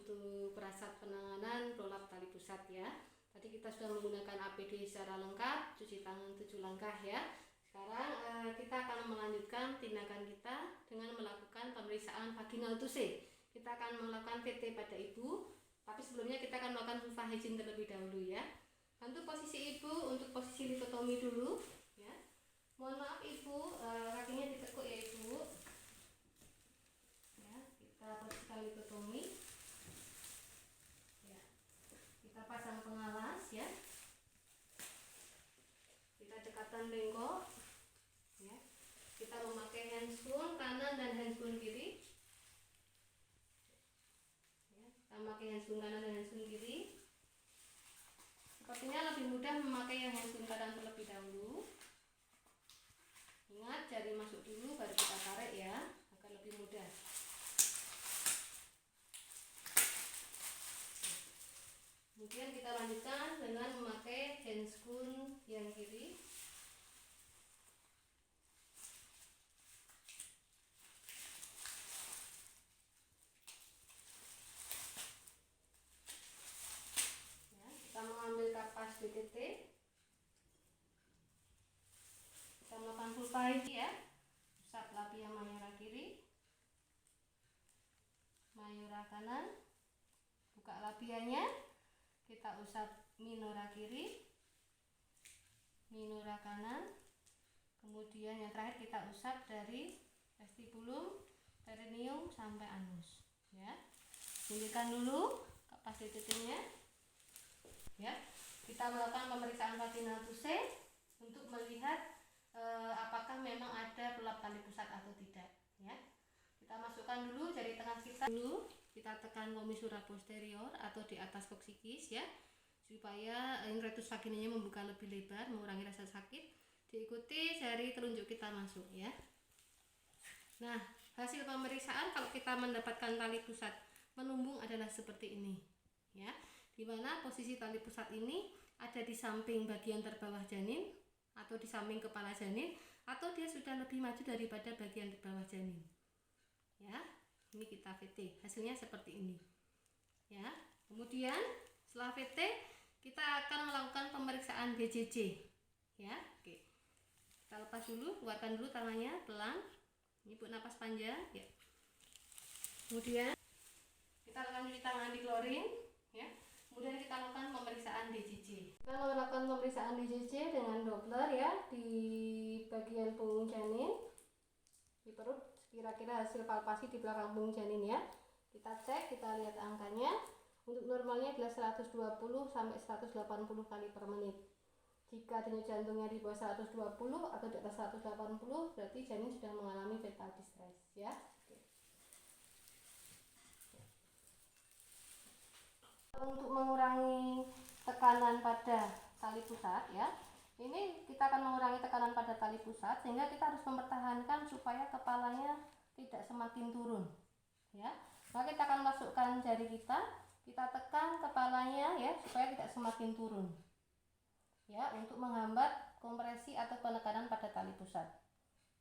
untuk perasaan penanganan prolap tali pusat ya. Tadi kita sudah menggunakan APD secara lengkap, cuci tangan 7 langkah ya. Sekarang kita akan melanjutkan tindakan kita dengan melakukan pemeriksaan vaginal TUSE. Kita akan melakukan VT pada ibu, tapi sebelumnya kita akan melakukan vulva hygiene terlebih dahulu ya. Bantu posisi ibu untuk posisi likotomi dulu ya. Mohon maaf ibu, kakinya ditekuk ya ibu. Ya, kita posisikan likotomi. Ya. Kita pasang pengalas ya. Kita dekatkan bengkok. Ya. Kita memakai handscoon kanan dan handscoon kiri. Ya, kita memakai handscoon kanan dan handscoon kiri. Sepertinya lebih mudah memakai yang handscoon kanan terlebih dahulu. Ingat, jari masuk dulu baru kita tarik ya, agar lebih mudah. Kemudian kita lanjutkan dengan memakai handscoon yang kiri. Ya, kita mengambil kapas BTT. Kita melakukan vulva hygiene ya. Usap labia mayora kiri, mayora kanan, buka labianya. Kita usap minora kiri, minora kanan, kemudian yang terakhir kita usap dari vestibulum, perineum sampai anus ya. Singkirkan dulu kapas BTT-nya ya. Kita melakukan pemeriksaan vaginal TUSE untuk melihat apakah memang ada prolap tali pusat atau tidak ya. Kita masukkan dulu jari tengah kita dulu. Kita tekan komissura posterior atau di atas koksikis ya, supaya incretus vaginanya membuka lebih lebar, mengurangi rasa sakit. Diikuti jari telunjuk kita masuk ya. Nah, hasil pemeriksaan kalau kita mendapatkan tali pusat menumbung adalah seperti ini ya, dimana posisi tali pusat ini ada di samping bagian terbawah janin atau di samping kepala janin, atau dia sudah lebih maju daripada bagian terbawah janin ya. Ini kita VT, hasilnya seperti ini ya. Kemudian setelah VT kita akan melakukan pemeriksaan BJJ ya. Oke, kita lepas dulu, keluarkan dulu tangannya pelan. Ini buat napas panjang ya. Kemudian kita akan cuci tangan di klorin ya. Kemudian kita lakukan pemeriksaan DJJ. Kita melakukan pemeriksaan DJJ dengan Doppler ya, di bagian punggung janin, di perut. Kira-kira hasil palpasi di belakang punggung janin ya. Kita cek, kita lihat angkanya. Untuk normalnya adalah 120 sampai 180 kali per menit. Jika denyut jantungnya di bawah 120 atau di atas 180, berarti janin sudah mengalami fetal distress ya. Untuk mengurangi tekanan pada tali pusat ya, ini kita akan mengurangi tekanan pada tali pusat sehingga kita harus mempertahankan supaya kepalanya tidak semakin turun ya. Maka kita akan masukkan jari kita tekan kepalanya ya, supaya tidak semakin turun ya, untuk menghambat kompresi atau penekanan pada tali pusat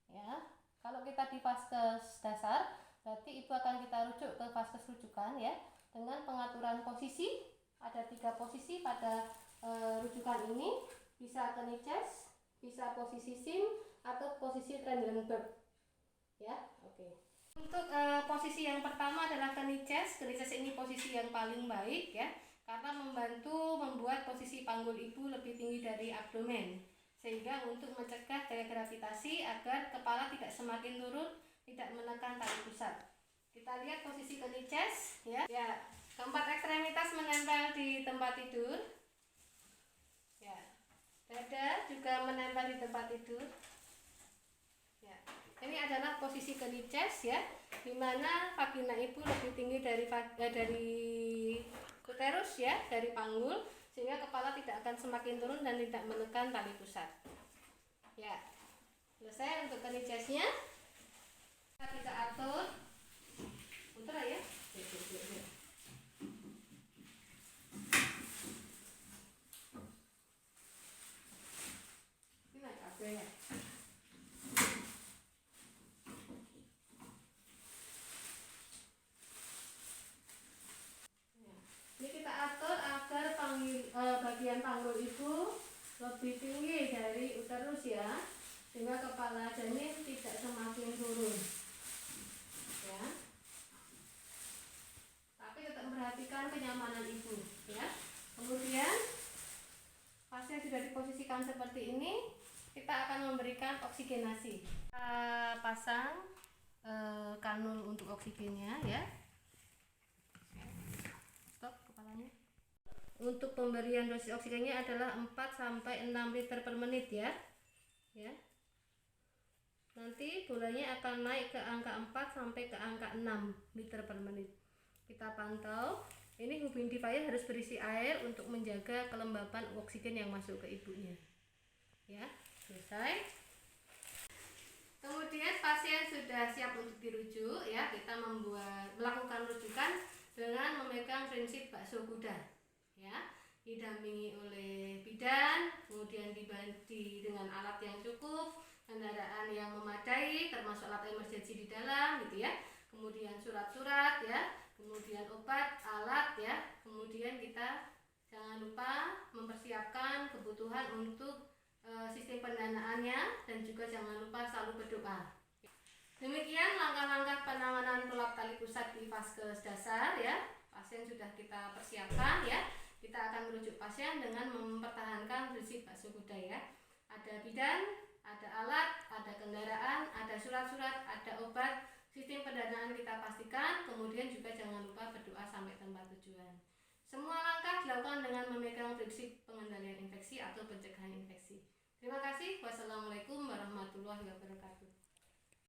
ya. Kalau kita di vaskes dasar, berarti itu akan kita rujuk ke vaskes rujukan ya, dengan pengaturan posisi. Ada 3 posisi pada rujukan ini, bisa knee chest, bisa posisi sim, atau posisi Trendelenburg ya. Oke. Untuk posisi yang pertama adalah knee chest. Knee chest ini posisi yang paling baik ya, karena membantu membuat posisi panggul ibu lebih tinggi dari abdomen, sehingga untuk mencegah gaya gravitasi agar kepala tidak semakin turun, tidak menekan tali pusat. Kita lihat posisi knee chest ya. Ya, keempat ekstremitas menempel di tempat tidur. Ya. Dada juga menempel di tempat tidur. Ya. Ini adalah posisi knee chest ya, di mana vagina ibu lebih tinggi dari uterus ya, dari panggul, sehingga kepala tidak akan semakin turun dan tidak menekan tali pusat. Ya. Selesai untuk knee chest-nya. Kita bisa atur. Putar ya. Ini naik kabelnya. sehingga kepala janin tidak semakin turun, ya. Tapi tetap memperhatikan kenyamanan ibu, ya. Kemudian pasien sudah diposisikan seperti ini, kita akan memberikan oksigenasi. Kita pasang kanul untuk oksigennya, ya. Stop kepalanya. Untuk pemberian dosis oksigennya adalah 4-6 liter per menit, ya. Ya. Nanti bolanya akan naik ke angka 4 sampai ke angka 6 liter per menit. Kita pantau. Ini humidifier harus berisi air untuk menjaga kelembapan oksigen yang masuk ke ibunya. Ya, selesai. Kemudian pasien sudah siap untuk dirujuk, ya. Kita melakukan rujukan dengan memegang prinsip bakso kuda, ya. Didampingi oleh bidan, kemudian dibantu dengan alat yang cukup, kendaraan yang memadai termasuk alat emergensi di dalam, gitu ya. Kemudian surat-surat, ya, kemudian obat, alat, ya. Kemudian kita jangan lupa mempersiapkan kebutuhan untuk sistem pendanaannya, dan juga jangan lupa selalu berdoa. Demikian langkah-langkah penanganan pelap tali pusat di vaskes dasar, ya. Pasien sudah kita persiapkan, ya. Kita akan merujuk pasien dengan mempertahankan prinsip bakso kuda, ya. Ada bidan, ada alat, ada kendaraan, ada surat-surat, ada obat. Sistem pendanaan kita pastikan, kemudian juga jangan lupa berdoa sampai tempat tujuan. Semua langkah dilakukan dengan memegang prinsip pengendalian infeksi atau pencegahan infeksi. Terima kasih. Wassalamualaikum.